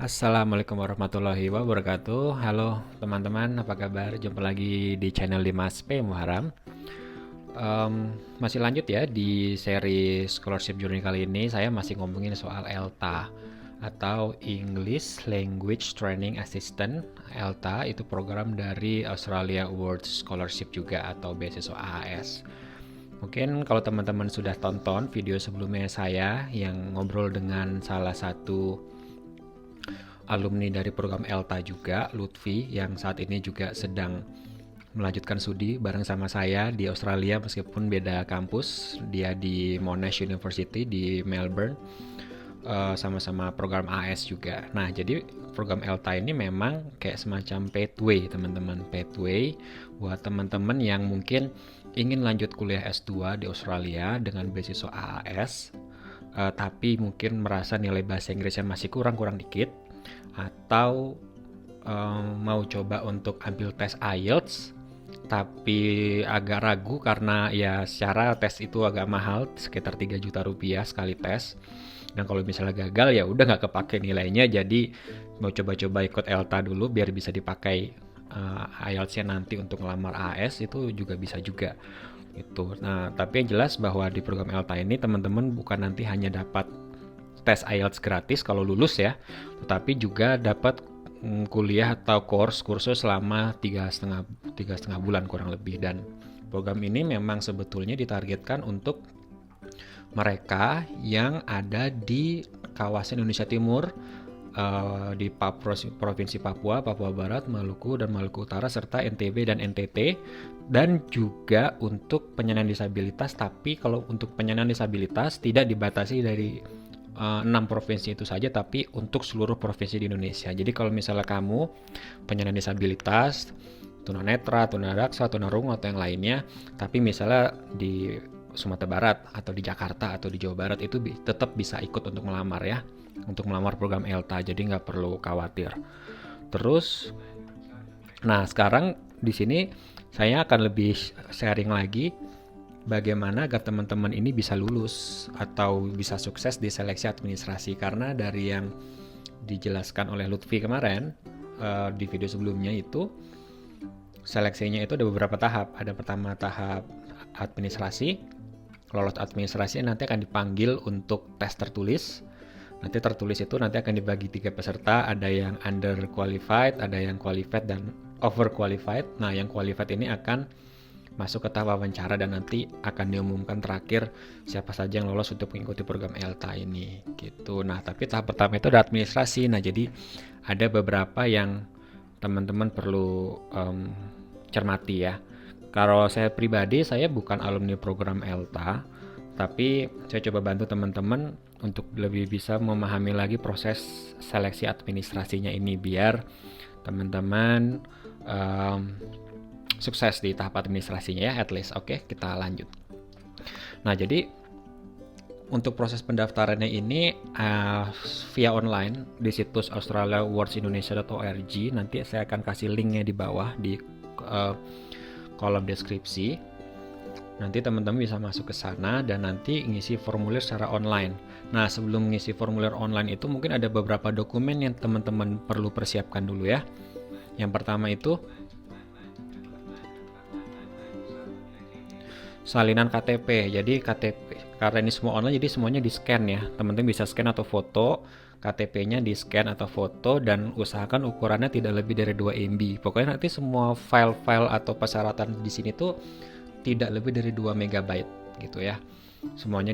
Assalamualaikum warahmatullahi wabarakatuh. Halo teman-teman, apa kabar? Jumpa lagi di channel Dimas P. Muharam. Masih lanjut ya di seri Scholarship Journey kali ini. Saya masih ngomongin soal ELTA atau English Language Training Assistant. ELTA itu program dari Australia Awards Scholarship juga atau beasiswa AAS. Mungkin kalau teman-teman sudah tonton video sebelumnya saya yang ngobrol dengan salah satu alumni dari program ELTA juga, Lutfi, yang saat ini juga sedang melanjutkan studi bareng sama saya di Australia meskipun beda kampus. Dia di Monash University di Melbourne, sama-sama program AS juga. Nah, jadi program ELTA ini memang kayak semacam pathway, teman-teman. Pathway buat teman-teman yang mungkin ingin lanjut kuliah S2 di Australia dengan beasiswa AAS, tapi mungkin merasa nilai bahasa Inggrisnya masih kurang-kurang dikit, atau mau coba untuk ambil tes IELTS tapi agak ragu karena ya secara tes itu agak mahal, sekitar 3 juta rupiah sekali tes, dan kalau misalnya gagal ya udah nggak kepake nilainya, jadi mau coba-coba ikut ELTA dulu biar bisa dipakai IELTS-nya nanti untuk ngelamar AS, itu juga bisa juga itu. Nah, tapi yang jelas bahwa di program ELTA ini teman-teman bukan nanti hanya dapat tes IELTS gratis kalau lulus ya, tetapi juga dapat kuliah atau kursus selama tiga setengah bulan kurang lebih. Dan program ini memang sebetulnya ditargetkan untuk mereka yang ada di kawasan Indonesia Timur, di Provinsi Papua, Papua Barat, Maluku, dan Maluku Utara, serta NTB dan NTT, dan juga untuk penyandang disabilitas. Tapi kalau untuk penyandang disabilitas tidak dibatasi dari 6 provinsi itu saja, tapi untuk seluruh provinsi di Indonesia. Jadi kalau misalnya kamu penyandang disabilitas, tunanetra, tunadaksa, tunarungu atau yang lainnya, tapi misalnya di Sumatera Barat atau di Jakarta atau di Jawa Barat, itu tetap bisa ikut untuk melamar ya, untuk melamar program ELTA, jadi nggak perlu khawatir. Terus, nah sekarang di sini saya akan lebih sharing lagi bagaimana agar teman-teman ini bisa lulus atau bisa sukses di seleksi administrasi, karena dari yang dijelaskan oleh Lutfi kemarin di video sebelumnya itu, seleksinya itu ada beberapa tahap. Ada pertama tahap administrasi, lolos administrasi nanti akan dipanggil untuk tes tertulis. Nanti tertulis itu nanti akan dibagi 3 peserta, ada yang under qualified, ada yang qualified, dan over qualified. Nah, yang qualified ini akan masuk ke tahap wawancara dan nanti akan diumumkan terakhir siapa saja yang lolos untuk mengikuti program ELTA ini gitu. Nah, tapi tahap pertama itu ada administrasi. Nah, jadi ada beberapa yang teman-teman perlu cermati ya. Kalau saya pribadi, saya bukan alumni program ELTA, tapi saya coba bantu teman-teman untuk lebih bisa memahami lagi proses seleksi administrasinya ini biar teman-teman sukses di tahap administrasinya ya, at least. Oke, kita lanjut. Nah, jadi untuk proses pendaftarannya ini via online di situs australiawardsindonesia.org. Nanti saya akan kasih linknya di bawah di kolom deskripsi. Nanti teman-teman bisa masuk ke sana dan nanti ngisi formulir secara online. Nah, sebelum ngisi formulir online itu mungkin ada beberapa dokumen yang teman-teman perlu persiapkan dulu ya. Yang pertama itu salinan KTP. Jadi KTP, karena ini semua online, jadi semuanya di scan ya. Teman-teman bisa scan atau foto, KTP-nya di scan atau foto, dan usahakan ukurannya tidak lebih dari 2 MB. Pokoknya nanti semua file-file atau persyaratan di sini tuh tidak lebih dari 2 MB gitu ya. Semuanya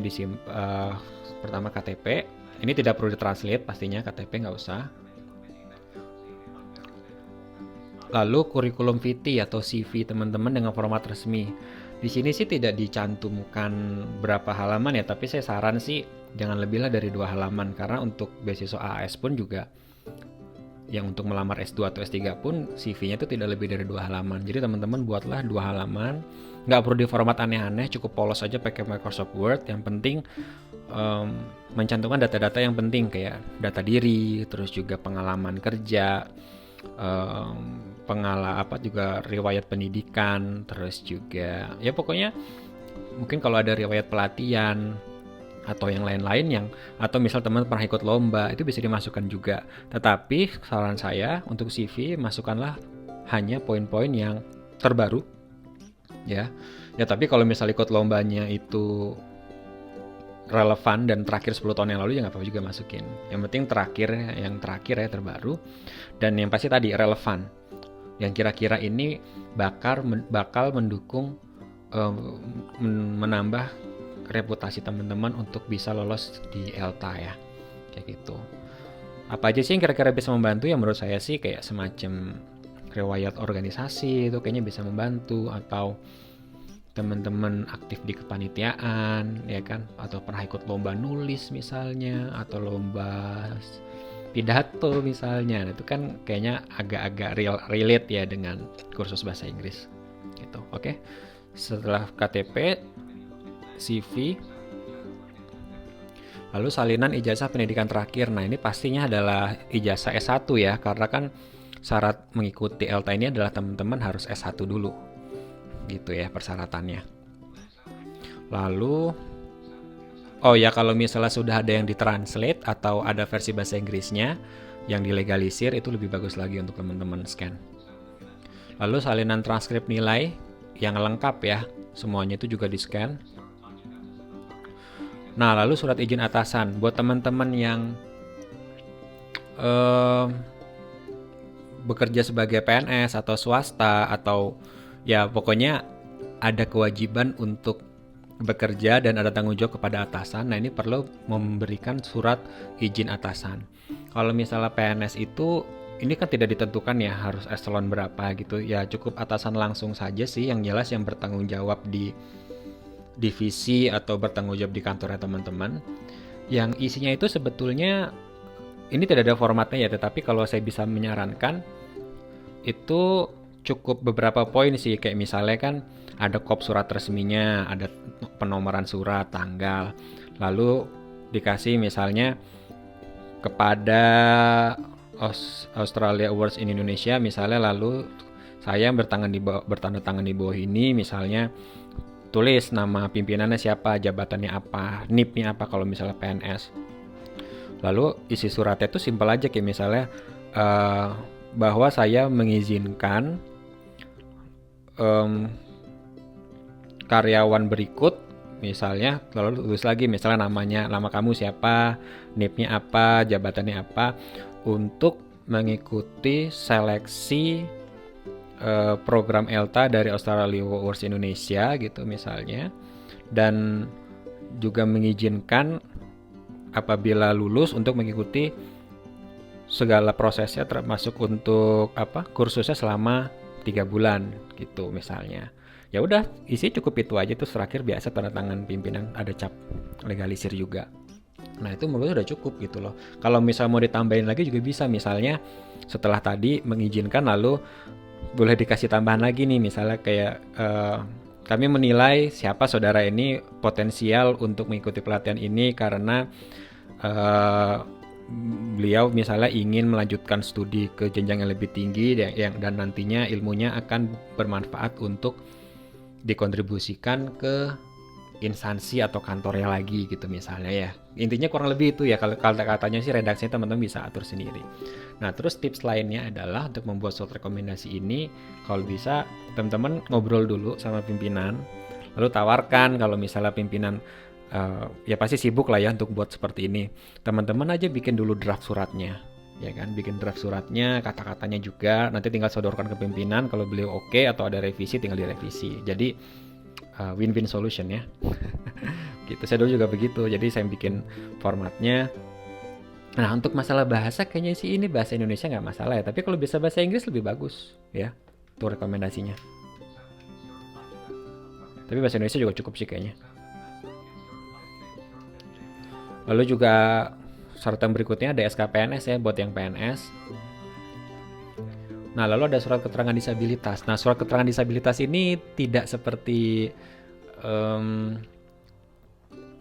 pertama KTP. Ini tidak perlu ditranslate pastinya, KTP nggak usah. Lalu kurikulum vitae atau CV teman-teman dengan format resmi. Di sini sih tidak dicantumkan berapa halaman ya, tapi saya saran sih jangan lebih lah dari 2 halaman, karena untuk beasiswa AS pun juga, yang untuk melamar S2 atau S3 pun CV-nya itu tidak lebih dari 2 halaman. Jadi teman-teman buatlah 2 halaman, nggak perlu di format aneh-aneh, cukup polos aja pakai Microsoft Word. Yang penting mencantumkan data-data yang penting kayak data diri, terus juga pengalaman kerja, juga riwayat pendidikan, terus juga ya pokoknya mungkin kalau ada riwayat pelatihan atau yang lain-lain yang atau misal teman pernah ikut lomba itu bisa dimasukkan juga. Tetapi saran saya untuk CV masukkanlah hanya poin-poin yang terbaru ya. Ya tapi kalau misal ikut lombanya itu relevan dan terakhir 10 tahun yang lalu ya nggak apa-apa juga masukin. Yang penting yang terakhir ya terbaru, dan yang pasti tadi relevan. Yang kira-kira ini bakal mendukung menambah reputasi teman-teman untuk bisa lolos di ELTA ya. Kayak gitu. Apa aja sih yang kira-kira bisa membantu? Ya menurut saya sih kayak semacam riwayat organisasi itu kayaknya bisa membantu, atau teman-teman aktif di kepanitiaan ya kan, atau pernah ikut lomba nulis misalnya, atau lomba pidato misalnya. Nah, itu kan kayaknya agak-agak relate ya dengan kursus bahasa Inggris gitu. Oke. Setelah KTP, CV, lalu salinan ijazah pendidikan terakhir. Nah, ini pastinya adalah ijazah S1 ya, karena kan syarat mengikuti ELTA ini adalah teman-teman harus S1 dulu. Gitu ya persyaratannya. Lalu oh ya, kalau misalnya sudah ada yang ditranslate atau ada versi bahasa Inggrisnya yang dilegalisir, itu lebih bagus lagi untuk teman-teman scan. Lalu salinan transkrip nilai yang lengkap ya, semuanya itu juga di-scan. Nah, lalu surat izin atasan buat teman-teman yang bekerja sebagai PNS atau swasta, atau ya pokoknya ada kewajiban untuk bekerja dan ada tanggung jawab kepada atasan. Nah, ini perlu memberikan surat izin atasan. Kalau misalnya PNS itu ini kan tidak ditentukan ya harus eselon berapa gitu ya, cukup atasan langsung saja sih yang jelas yang bertanggung jawab di divisi atau bertanggung jawab di kantornya teman-teman. Yang isinya itu sebetulnya ini tidak ada formatnya ya, tetapi kalau saya bisa menyarankan itu cukup beberapa poin sih, kayak misalnya kan ada kop surat resminya, ada penomoran surat, tanggal, lalu dikasih misalnya kepada Australia Awards in Indonesia misalnya, lalu saya bertanda tangan di bawah ini, misalnya tulis nama pimpinannya siapa, jabatannya apa, NIP-nya apa kalau misalnya PNS. Lalu isi suratnya itu simpel aja, kayak misalnya bahwa saya mengizinkan karyawan berikut misalnya, lalu tulis lagi misalnya nama kamu siapa, NIP-nya apa, jabatannya apa, untuk mengikuti seleksi program ELTA dari Australia Awards Indonesia gitu misalnya, dan juga mengizinkan apabila lulus untuk mengikuti segala prosesnya, termasuk untuk kursusnya selama 3 bulan gitu misalnya. Ya udah, isi cukup itu aja, tuh terakhir biasa tanda tangan pimpinan, ada cap legalisir juga. Nah, itu menurut udah cukup gitu loh. Kalau misal mau ditambahin lagi juga bisa, misalnya setelah tadi mengizinkan lalu boleh dikasih tambahan lagi nih, misalnya kayak kami menilai siapa saudara ini potensial untuk mengikuti pelatihan ini karena beliau misalnya ingin melanjutkan studi ke jenjang yang lebih tinggi dan nantinya ilmunya akan bermanfaat untuk dikontribusikan ke instansi atau kantornya lagi gitu misalnya ya. Intinya kurang lebih itu ya, kalau kata-katanya sih redaksinya teman-teman bisa atur sendiri. Nah, terus tips lainnya adalah untuk membuat surat rekomendasi ini, kalau bisa teman-teman ngobrol dulu sama pimpinan, lalu tawarkan kalau misalnya pimpinan ya pasti sibuk lah ya untuk buat seperti ini. Teman-teman aja bikin dulu draft suratnya, ya kan, bikin draft suratnya, kata-katanya juga, nanti tinggal sodorkan ke pimpinan, kalau beliau oke atau ada revisi tinggal direvisi. Jadi win-win solution ya. Gitu, saya dulu juga begitu, jadi saya bikin formatnya. Nah, untuk masalah bahasa kayaknya sih ini bahasa Indonesia nggak masalah ya, tapi kalau bisa bahasa Inggris lebih bagus ya, itu rekomendasinya. Tapi bahasa Indonesia juga cukup sih kayaknya. Lalu juga syarat yang berikutnya ada SKPNS ya buat yang PNS. Nah, lalu ada surat keterangan disabilitas. Nah, surat keterangan disabilitas ini tidak seperti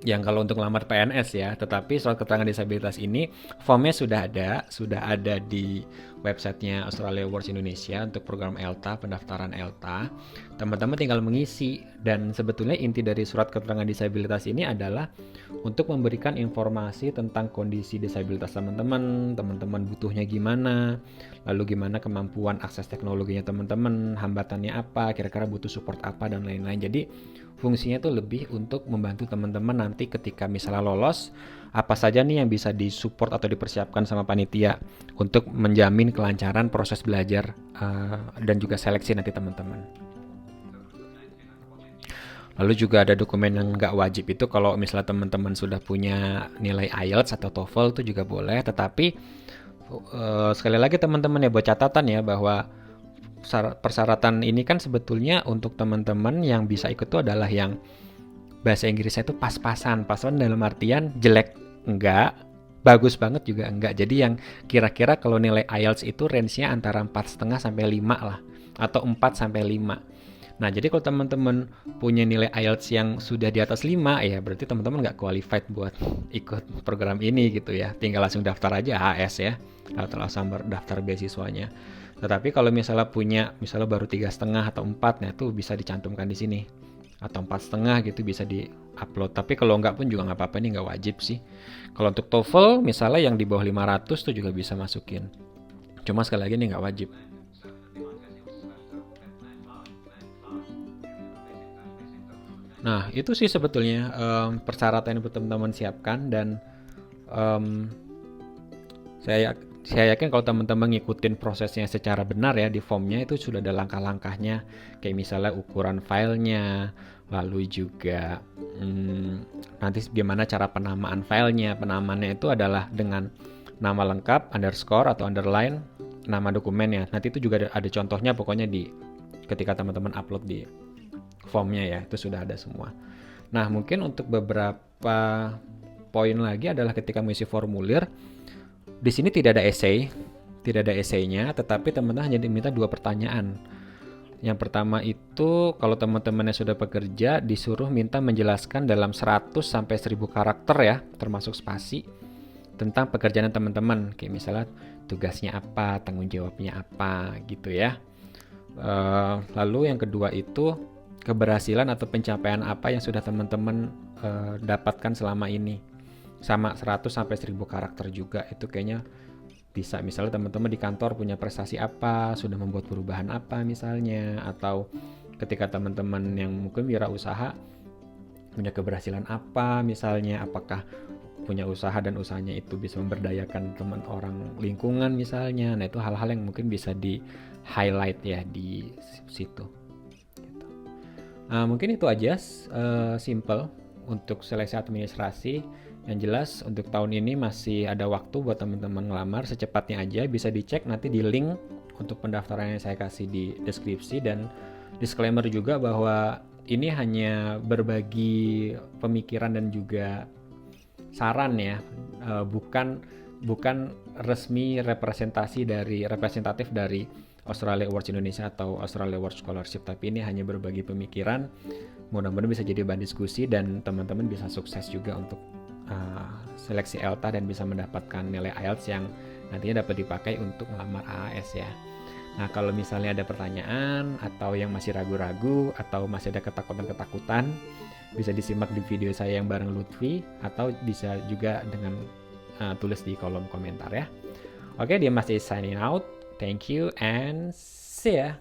yang kalau untuk lamar PNS ya, tetapi surat keterangan disabilitas ini formnya sudah ada di websitenya Australia Awards Indonesia untuk program ELTA, pendaftaran ELTA. Teman-teman tinggal mengisi, dan sebetulnya inti dari surat keterangan disabilitas ini adalah untuk memberikan informasi tentang kondisi disabilitas teman-teman, teman-teman butuhnya gimana, lalu gimana kemampuan akses teknologinya teman-teman, hambatannya apa, kira-kira butuh support apa, dan lain-lain. Jadi fungsinya itu lebih untuk membantu teman-teman nanti ketika misalnya lolos, apa saja nih yang bisa disupport atau dipersiapkan sama panitia untuk menjamin kelancaran proses belajar dan juga seleksi nanti teman-teman. Lalu juga ada dokumen yang nggak wajib itu kalau misalnya teman-teman sudah punya nilai IELTS atau TOEFL itu juga boleh, tetapi sekali lagi teman-teman ya buat catatan ya bahwa persyaratan ini kan sebetulnya untuk teman-teman yang bisa ikut itu adalah yang bahasa Inggrisnya itu pas-pasan dalam artian jelek enggak, bagus banget juga enggak. Jadi yang kira-kira kalau nilai IELTS itu range-nya antara 4,5 sampai 5 lah, atau 4 sampai 5. Nah, jadi kalau teman-teman punya nilai IELTS yang sudah di atas 5, ya berarti teman-teman nggak qualified buat ikut program ini gitu ya. Tinggal langsung daftar aja HS ya, atau langsung daftar beasiswanya. Tetapi kalau misalnya punya, misalnya baru 3,5 atau 4, nah itu bisa dicantumkan di sini. Atau 4,5 gitu bisa di-upload. Tapi kalau nggak pun juga nggak apa-apa, ini nggak wajib sih. Kalau untuk TOEFL, misalnya yang di bawah 500 tuh juga bisa masukin. Cuma sekali lagi ini nggak wajib. Nah, itu sih sebetulnya persyaratan yang teman-teman siapkan, dan em, saya saya yakin kalau teman-teman ngikutin prosesnya secara benar ya di formnya itu sudah ada langkah-langkahnya, kayak misalnya ukuran filenya, lalu juga nanti gimana cara penamaan filenya. Penamaannya itu adalah dengan nama lengkap, underscore atau underline, nama dokumennya. Nanti itu juga ada contohnya pokoknya di ketika teman-teman upload di formnya ya, itu sudah ada semua. Nah, mungkin untuk beberapa poin lagi adalah ketika mengisi formulir, di sini tidak ada esainya, tetapi teman-teman hanya diminta 2 pertanyaan. Yang pertama itu kalau teman-temannya sudah bekerja, disuruh minta menjelaskan dalam 100 sampai 1000 karakter ya, termasuk spasi, tentang pekerjaan teman-teman. Kayak misalnya tugasnya apa, tanggung jawabnya apa gitu ya. Lalu yang kedua itu keberhasilan atau pencapaian apa yang sudah teman-teman dapatkan selama ini. Sama 100 sampai 1000 karakter juga, itu kayaknya bisa. Misalnya teman-teman di kantor punya prestasi apa, sudah membuat perubahan apa misalnya, atau ketika teman-teman yang mungkin wirausaha punya keberhasilan apa misalnya, apakah punya usaha dan usahanya itu bisa memberdayakan teman orang lingkungan misalnya. Nah, itu hal-hal yang mungkin bisa di highlight ya di situ. Mungkin itu aja, simple untuk seleksi administrasi. Yang jelas untuk tahun ini masih ada waktu buat teman-teman ngelamar, secepatnya aja. Bisa dicek nanti di link untuk pendaftaran yang saya kasih di deskripsi, dan disclaimer juga bahwa ini hanya berbagi pemikiran dan juga saran ya, bukan resmi representatif dari Australia Awards Indonesia atau Australia Awards Scholarship, tapi ini hanya berbagi pemikiran. Mudah-mudahan bisa jadi bahan diskusi dan teman-teman bisa sukses juga untuk seleksi ELTA dan bisa mendapatkan nilai IELTS yang nantinya dapat dipakai untuk melamar AAS ya. Nah, kalau misalnya ada pertanyaan atau yang masih ragu-ragu atau masih ada ketakutan-ketakutan, bisa disimak di video saya yang bareng Lutfi, atau bisa juga dengan tulis di kolom komentar ya. Oke, dia masih signing out. Thank you and see ya.